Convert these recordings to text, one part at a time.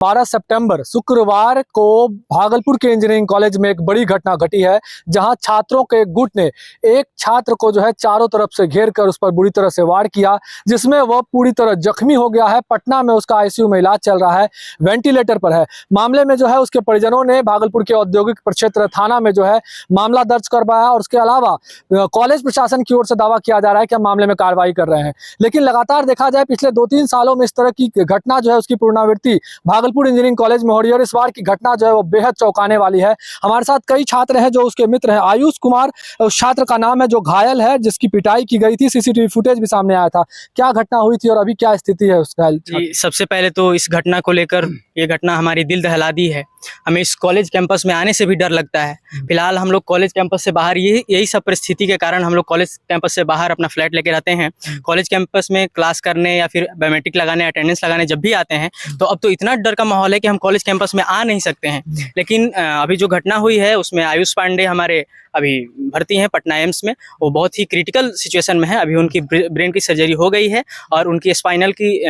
12 सितंबर शुक्रवार को भागलपुर के इंजीनियरिंग कॉलेज में एक बड़ी घटना घटी है, जहां छात्रों के एक गुट ने एक छात्र को जो है चारों तरफ से घेर कर उस पर बुरी तरह से वार किया, जिसमें वह पूरी तरह जख्मी हो गया है। पटना में उसका आईसीयू में इलाज चल रहा है, वेंटिलेटर पर है। मामले में जो है उसके परिजनों ने भागलपुर के औद्योगिक प्रक्षेत्र थाना में जो है मामला दर्ज करवाया और उसके अलावा कॉलेज प्रशासन की ओर से दावा किया जा रहा है कि हम मामले में कार्रवाई कर रहे हैं। लेकिन लगातार देखा जाए पिछले 2-3 सालों में इस तरह की घटना जो है उसकी पुनरावृत्ति भागलपुर इंजीनियरिंग कॉलेज में हो रही है और इस बार की घटना जो है वो बेहद चौंकाने वाली है। हमारे साथ कई छात्र हैं जो उसके मित्र हैं। आयुष कुमार उस छात्र का नाम है जो घायल है, जिसकी पिटाई की गई थी। सीसीटीवी फुटेज भी सामने आया था। क्या घटना हुई थी और अभी क्या स्थिति है उस घायल छात्र? जी, सबसे पहले तो इस घटना को लेकर ये घटना हमारी दिल दहला दी है। हमें इस कॉलेज कैंपस में आने से भी डर लगता है। फिलहाल हम लोग कॉलेज कैंपस से बाहर यही सब परिस्थिति के कारण हम लोग कॉलेज कैंपस से बाहर अपना फ्लैट लेके रहते हैं। कॉलेज कैंपस में क्लास करने या फिर बायोमेट्रिक लगाने, अटेंडेंस लगाने जब भी आते हैं तो अब तो इतना डर का माहौल है कि हम कॉलेज कैंपस में आ नहीं सकते हैं। लेकिन अभी जो घटना हुई है उसमें आयुष पांडे हमारे अभी भर्ती हैं पटना एम्स में। वो बहुत ही क्रिटिकल सिचुएशन में है। अभी उनकी ब्रेन की सर्जरी हो गई है और उनकी स्पाइनल की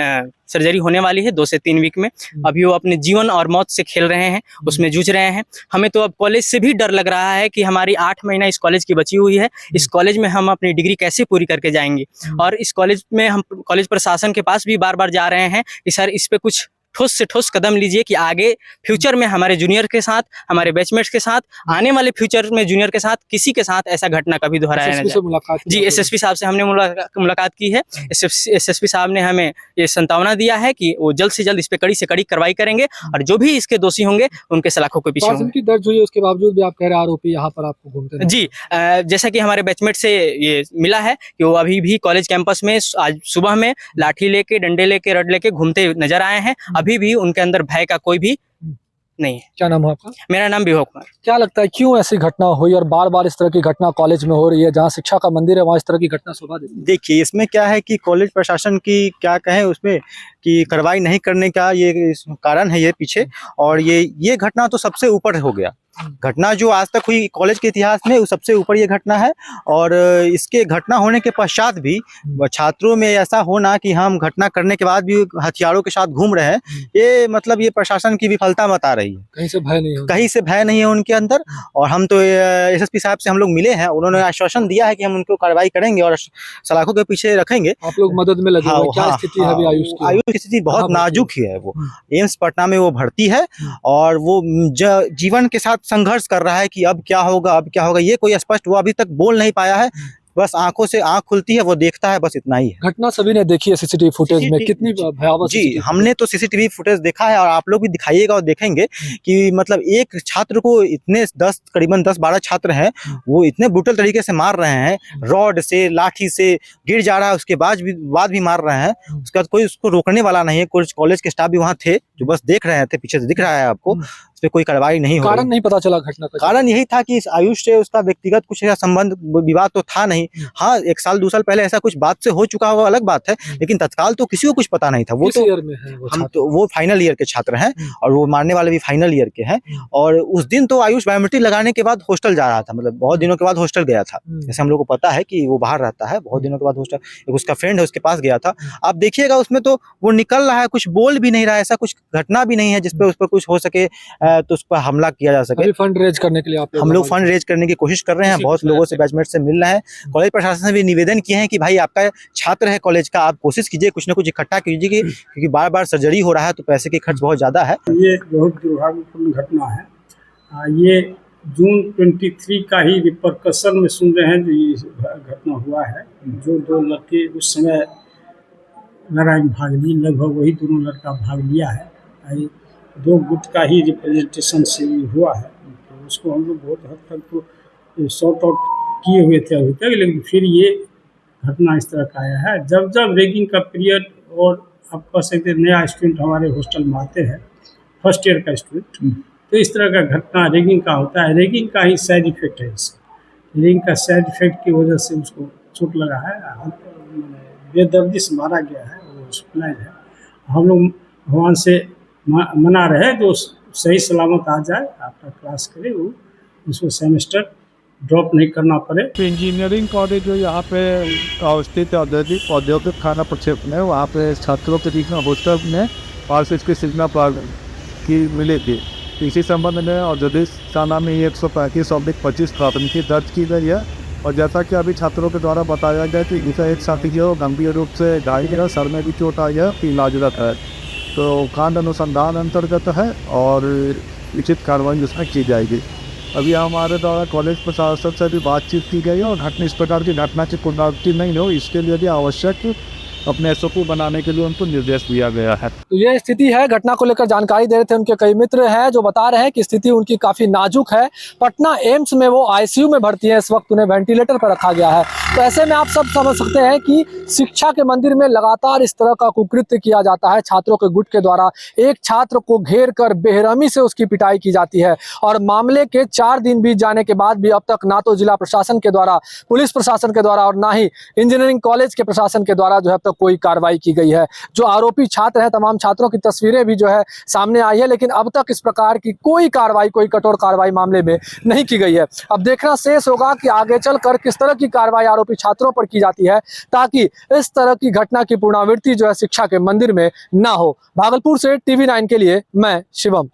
सर्जरी होने वाली है 2 से 3 वीक में। अभी वो अपने जीवन और मौत से खेल रहे हैं, उसमें जूझ रहे हैं। हमें तो अब कॉलेज से भी डर लग रहा है कि हमारी 8 महीना इस कॉलेज की बची हुई है। इस कॉलेज में हम अपनी डिग्री कैसे पूरी करके जाएंगे? और इस कॉलेज में हम कॉलेज प्रशासन के पास भी बार बार जा रहे हैं कि सर इस पे कुछ ठोस से ठोस कदम लीजिए कि आगे फ्यूचर में हमारे जूनियर के साथ, हमारे बैचमेट्स के साथ, आने वाले फ्यूचर में जूनियर के साथ किसी के साथ ऐसा घटना कभी दोहराया ना जाए। जी, एसएसपी साहब से हमने मुलाकात की है। एसएसपी साहब ने हमें ये संतावना दिया है कि वो जल्द से जल्द इस पे कड़ी से कड़ी कार्रवाई करेंगे और जो भी इसके दोषी होंगे उनके सलाखों के पीछे होंगे। दर्ज हुई है उसके बावजूद भी आप कह रहे हैं आरोपी यहाँ पर आपको घूमते हैं। जी, जैसा कि हमारे बैचमेट से ये मिला है कि वो अभी भी कॉलेज कैंपस में आज सुबह में लाठी लेके, डंडे लेके, रड लेके घूमते नजर आए हैं। अभी भी उनके अंदर भय का कोई भी नहीं है। क्या नाम है आपका? मेरा नाम विभव कुमार। क्या लगता है क्यों ऐसी घटना हुई और बार बार इस तरह की घटना कॉलेज में हो रही है, जहाँ शिक्षा का मंदिर है वहाँ इस तरह की घटना शोभा देती है? देखिए, इसमें क्या है कि कॉलेज प्रशासन की क्या कहें उसमें कि कार्रवाई नहीं करने का ये कारण है ये पीछे। और ये घटना तो सबसे ऊपर हो गया। घटना जो आज तक हुई कॉलेज के इतिहास में वो सबसे ऊपर ये घटना है। और इसके घटना होने के पश्चात भी छात्रों में ऐसा होना कि हम घटना करने के बाद भी हथियारों के साथ घूम रहे हैं, ये मतलब ये प्रशासन की विफलता बता रही है। कहीं से भय नहीं है, कहीं से भय नहीं है उनके अंदर। और हम तो एसएसपी साहब से हम लोग मिले हैं, उन्होंने आश्वासन दिया है कि हम उनको कार्रवाई करेंगे और सलाखों के पीछे रखेंगे। आप लोग मदद में लगे हुए हैं। क्या स्थिति है अभी आयुष की? आयुष की स्थिति बहुत नाजुक ही है। वो एम्स पटना में वो भर्ती है और वो जीवन के साथ संघर्ष कर रहा है कि अब क्या होगा, अब क्या होगा, ये कोई स्पष्ट वो अभी तक बोल नहीं पाया है। बस आंखों से आंख खुलती है, वो देखता है, बस इतना ही है। घटना सभी ने देखी है सीसीटीवी फुटेज में, कितनी भयावह? जी, हमने तो सीसीटीवी फुटेज देखा है और आप लोग भी दिखाइएगा और देखेंगे कि मतलब एक छात्र को इतने करीबन 10-12 छात्र हैं, वो इतने ब्रूटल तरीके से मार रहे हैं, रॉड से, लाठी से, गिर जा रहा है उसके बाद भी मार रहे हैं। उसके बाद कोई उसको रोकने वाला नहीं है। कुछ कॉलेज के स्टाफ भी वहाँ थे जो बस देख रहे थे, पीछे से दिख रहा है आपको। उस पर कोई कार्रवाई नहीं हो रही। कारण नहीं पता चला घटना का? कारण यही था कि इस आयुष से उसका व्यक्तिगत कुछ ऐसा संबंध विवाद तो था नहीं। हाँ, 1 साल 2 साल पहले ऐसा कुछ बात से हो चुका होगा, अलग बात है, लेकिन तत्काल तो किसी को कुछ पता नहीं था। वो तो ईयर में है हम तो वो फाइनल ईयर के छात्र हैं और वो मारने वाले भी फाइनल ईयर के हैं। और उस दिन तो आयुष बायोमेट्रिक लगाने के बाद हॉस्टल जा रहा था, मतलब बहुत दिनों के बाद हॉस्टल गया था। जैसे हम लोग को पता है कि वो बाहर रहता है, बहुत दिनों के बाद हॉस्टल, एक उसका फ्रेंड है उसके पास गया था। आप देखिएगा उसमें तो वो निकल रहा है, कुछ बोल भी नहीं रहा है। ऐसा कुछ घटना भी नहीं है जिसपे उस पर कुछ हो सके तो उस पर हमला किया जा सके। फंड रेज करने के लिए हम लोग फंड रेज करने की कोशिश कर रहे हैं। बहुत लोगों से, बैचमेट से मिल रहे हैं। कॉलेज प्रशासन से भी निवेदन किए हैं कि भाई आपका छात्र है कॉलेज का, आप कोशिश कीजिए कुछ ना कुछ इकट्ठा कीजिए, क्योंकि बार बार सर्जरी हो रहा है तो पैसे की खर्च बहुत ज्यादा है। ये बहुत दुर्भाग्यपूर्ण घटना है। ये जून 23 का ही रिपरकशन में सुन रहे हैं जो ये घटना हुआ है। जो 2 लड़के उस समय लड़ाई में भाग ली, लगभग वही दोनों लड़का भाग लिया है। 2 गुट का ही रिप्रेजेंटेशन से हुआ है, तो उसको हम लोग बहुत हद तक तो सॉर्ट आउट किए हुए थे अभी तक, लेकिन फिर ये घटना इस तरह का आया है। जब रेगिंग का पीरियड, और आप कह सकते हैं नया स्टूडेंट हमारे हॉस्टल में आते हैं, फर्स्ट ईयर का स्टूडेंट, तो इस तरह का घटना रेगिंग का होता है। रेगिंग का ही साइड इफेक्ट है इसका। रेगिंग का साइड इफेक्ट की वजह से उसको चोट लगा है, बेदर्दी से मारा गया है, वो हॉस्पिटलाइज है। हम लोग भगवान से मना रहे जो सही सलामत आ जाए, आपका क्लास करे, वो उसको सेमेस्टर ड्रॉप नहीं करना पड़े। तो इंजीनियरिंग कॉलेज जो यहाँ पे स्थित औद्योगिक थाना प्रक्षेत्र में, वहाँ पे छात्रों के बीच में हॉस्टल में 5 इसके सिग्नल पर प्राथमिकी मिली थी। इसी संबंध में और जदीश थाना में 135/25 प्राथमिकी दर्ज की गई है। और जैसा कि अभी छात्रों के द्वारा बताया गया कि इसे एक साथी जो गंभीर रूप से घायल है, सर में भी चोट आई है, इलाजरत है। तो कांड अनुसंधान अंतर्गत है और उचित कार्रवाई उसमें की जाएगी। अभी हमारे द्वारा कॉलेज प्रशासन से भी बातचीत की गई है और इस प्रकार की घटना की पुनरावृत्ति नहीं हो, इसके लिए भी आवश्यक अपने SOP बनाने के लिए उनको निर्देश दिया गया है। तो ये स्थिति है, घटना को लेकर जानकारी दे रहे थे उनके कई मित्र हैं जो बता रहे हैं कि स्थिति उनकी काफी नाजुक है। पटना एम्स में वो ICU में भर्ती है, इस वक्त उन्हें वेंटिलेटर पर रखा गया है। तो ऐसे में आप सब समझ सकते हैं कि शिक्षा के मंदिर में लगातार इस तरह का कुकृत्य किया जाता है। छात्रों के गुट के द्वारा एक छात्र को घेर कर बेरहमी से उसकी पिटाई की जाती है और मामले के 4 दिन बीत जाने के बाद भी अब तक ना तो जिला प्रशासन के द्वारा, पुलिस प्रशासन के द्वारा और ना ही इंजीनियरिंग कॉलेज के प्रशासन के द्वारा जो है कोई कार्रवाई की गई है। जो आरोपी छात्र हैं, तमाम छात्रों की तस्वीरें भी जो है सामने आई है, लेकिन अब तक इस प्रकार की कोई कार्रवाई, कोई कठोर कार्रवाई मामले में नहीं की गई है। अब देखना शेष होगा कि आगे चलकर किस तरह की कार्रवाई आरोपी छात्रों पर की जाती है, ताकि इस तरह की घटना की पुनरावृत्ति जो है शिक्षा के मंदिर में ना हो। भागलपुर से TV9 के लिए मैं शिवम।